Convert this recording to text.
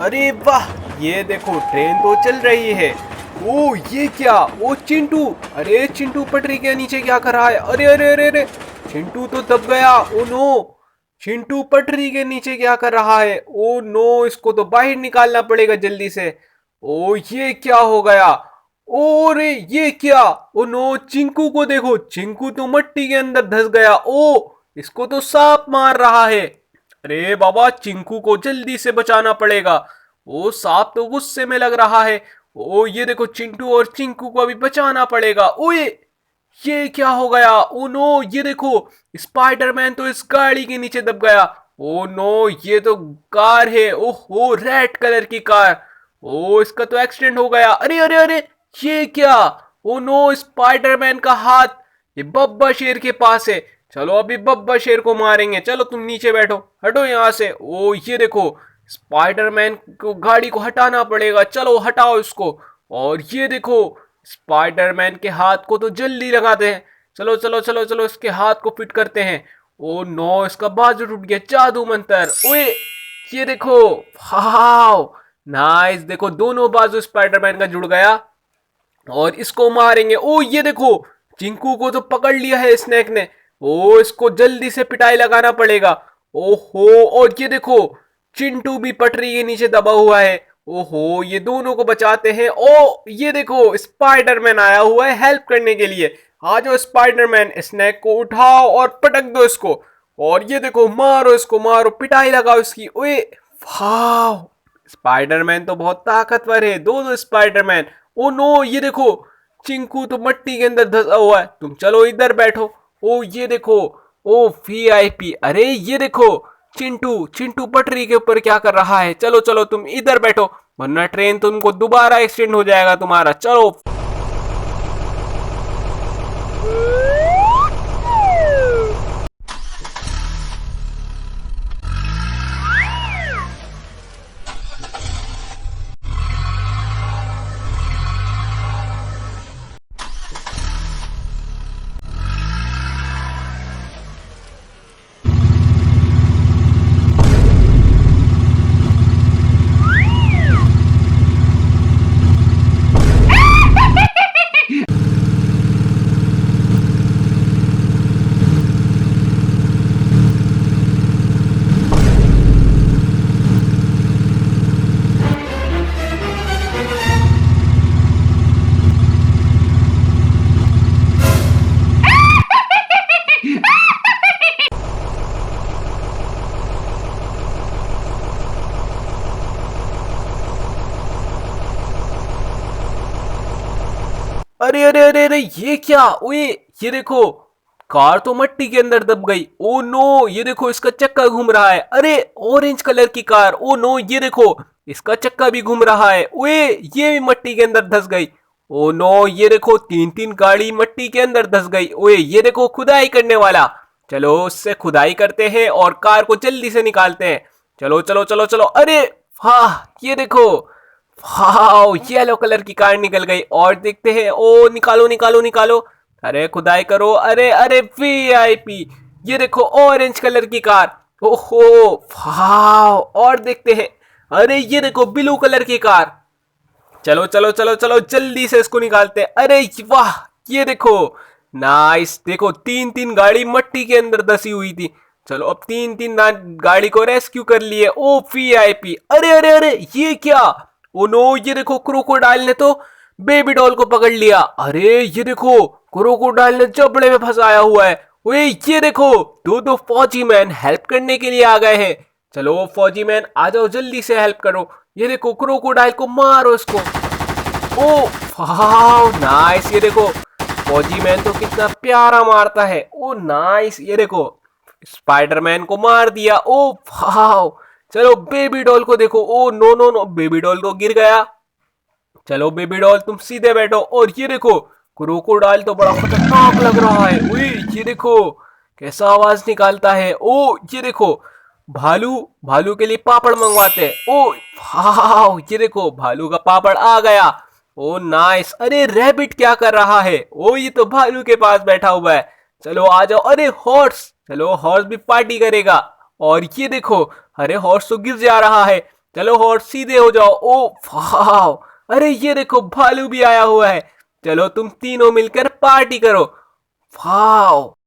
अरे वाह, ये देखो ट्रेन तो चल रही है। ओ ये क्या, ओ चिंटू, अरे चिंटू पटरी के नीचे क्या कर रहा है? अरे अरे अरे अरे, चिंटू तो दब गया। ओ नो, चिंटू पटरी के नीचे क्या कर रहा है? ओ नो, इसको तो बाहर निकालना पड़ेगा जल्दी से। ओ ये क्या हो गया? ओ रे ये क्या? ओ नो, चिंकू को देखो, चिंकू तो मिट्टी के अंदर धंस गया। ओ इसको तो सांप मार रहा है। अरे बाबा, चिंकू को जल्दी से बचाना पड़ेगा। ओ सांप तो गुस्से में लग रहा है। ओ ये देखो, चिंटू और चिंकू को अभी बचाना पड़ेगा। ओए ये क्या हो गया? ओ नो, ये देखो, स्पाइडरमैन तो इस गाड़ी के नीचे दब गया। ओ नो, ये तो कार है। ओहो, रेड कलर की कार। ओ इसका तो एक्सीडेंट हो गया। अरे अरे अरे, ये क्या? ओ नो, स्पाइडरमैन का हाथ ये बब्बा शेर के पास है। चलो अभी बब्बा शेर को मारेंगे। चलो तुम नीचे बैठो, हटो यहाँ से। ओ ये देखो, स्पाइडरमैन को गाड़ी को हटाना पड़ेगा। चलो हटाओ इसको। और ये देखो, स्पाइडरमैन के हाथ को तो जल्दी लगाते हैं। चलो चलो चलो चलो, इसके हाथ को फिट करते हैं। ओ नो, इसका बाजू टूट गया। जादू मंतर। ओए ये देखो, वाओ नाइस, देखो दोनों बाजू स्पाइडरमैन का जुड़ गया। और इसको मारेंगे। ओ ये देखो, चिंकू को तो पकड़ लिया है स्नेक ने। ओ इसको जल्दी से पिटाई लगाना पड़ेगा। ओहो, और ये देखो, चिंटू भी पटरी के नीचे दबा हुआ है। ओहो, ये दोनों को बचाते हैं। ओ ये देखो, स्पाइडरमैन आया हुआ है हेल्प करने के लिए। आ जाओ स्पाइडरमैन, स्नेक को उठाओ और पटक दो इसको। और ये देखो, मारो इसको, मारो, पिटाई लगाओ इसकी। ओए वाह, स्पाइडरमैन तो बहुत ताकतवर है। दो स्पाइडरमैन। ओ नो, ये देखो, चिंकू तो मट्टी के अंदर धंसा हुआ है। तुम चलो इधर बैठो। ओ ये देखो, ओ वीआईपी। अरे ये देखो, चिंटू चिंटू पटरी के ऊपर क्या कर रहा है? चलो चलो तुम इधर बैठो, वरना ट्रेन तुमको दोबारा एक्सीडेंट हो जाएगा तुम्हारा। चलो। अरे अरे अरे अरे, ये क्या? ओए ये देखो, कार तो मिट्टी के अंदर दब गई। ओ नो, ये देखो, इसका चक्का घूम रहा है। अरे ऑरेंज कलर की कार। ओ नो, ये देखो, इसका चक्का भी घूम रहा है। ओए ये भी मिट्टी के अंदर धंस गई। ओ नो, ये देखो, तीन तीन गाड़ी मिट्टी के अंदर धंस गई। ओए ये देखो, खुदाई करने वाला। चलो उससे खुदाई करते हैं और कार को जल्दी से निकालते हैं। चलो चलो चलो चलो। अरे वाह, ये देखो, वाओ, येलो कलर की कार निकल गई। और देखते हैं। ओ निकालो निकालो निकालो। अरे खुदाई करो। अरे अरे वीआईपी, ये देखो ऑरेंज कलर की कार। ओहो वाओ, और देखते हैं। अरे ये देखो ब्लू कलर की कार। चलो चलो चलो चलो, जल्दी से इसको निकालते हैं। अरे वाह, ये देखो, नाइस, देखो तीन तीन गाड़ी मट्टी के अंदर धसी हुई थी। चलो अब तीन तीन गाड़ी को रेस्क्यू कर लिए। ओ वीआईपी। अरे अरे अरे, ये क्या? ओ नो, ये देखो, क्रोकोडाइल ने तो बेबी डॉल को पकड़ लिया। अरे ये देखो, क्रोकोडाइल ने जबड़े में फंसाया हुआ है। ओए ये देखो, दो दो फौजी मैन हेल्प करने के लिए आ गए हैं। चलो फौजी मैन आ जाओ, जल्दी से हेल्प करो। ये देखो, क्रोकोडाइल को मारो इसको। ओ वाह नाइस, ये देखो, फौजी मैन तो कितना प्यारा मारता है। ओ नाइस, ये देखो, स्पाइडरमैन को मार दिया। ओ वाह, चलो बेबी डॉल को देखो। Oh no no no, baby doll तो गिर गया। चलो बेबी डॉल तुम सीधे बैठो। और ये देखो, क्रोकोडाइल तो बड़ा खतरनाक लग रहा है। उई ये देखो, कैसा आवाज निकालता है। ओ ये देखो, भालू, भालू के लिए पापड़ मंगवाते हैं। ओ वाह, ये देखो, भालू का पापड़ आ गया। ओ नाइस। अरे रैबिट क्या कर रहा है? ओ ये तो भालू के पास बैठा हुआ है। चलो आ जाओ। अरे हॉर्स, चलो हॉर्स भी पार्टी करेगा। और ये देखो, अरे हॉर्स तो गिर जा रहा है। चलो और सीधे हो जाओ। ओ वाह, अरे ये देखो भालू भी आया हुआ है। चलो तुम तीनों मिलकर पार्टी करो। वाह।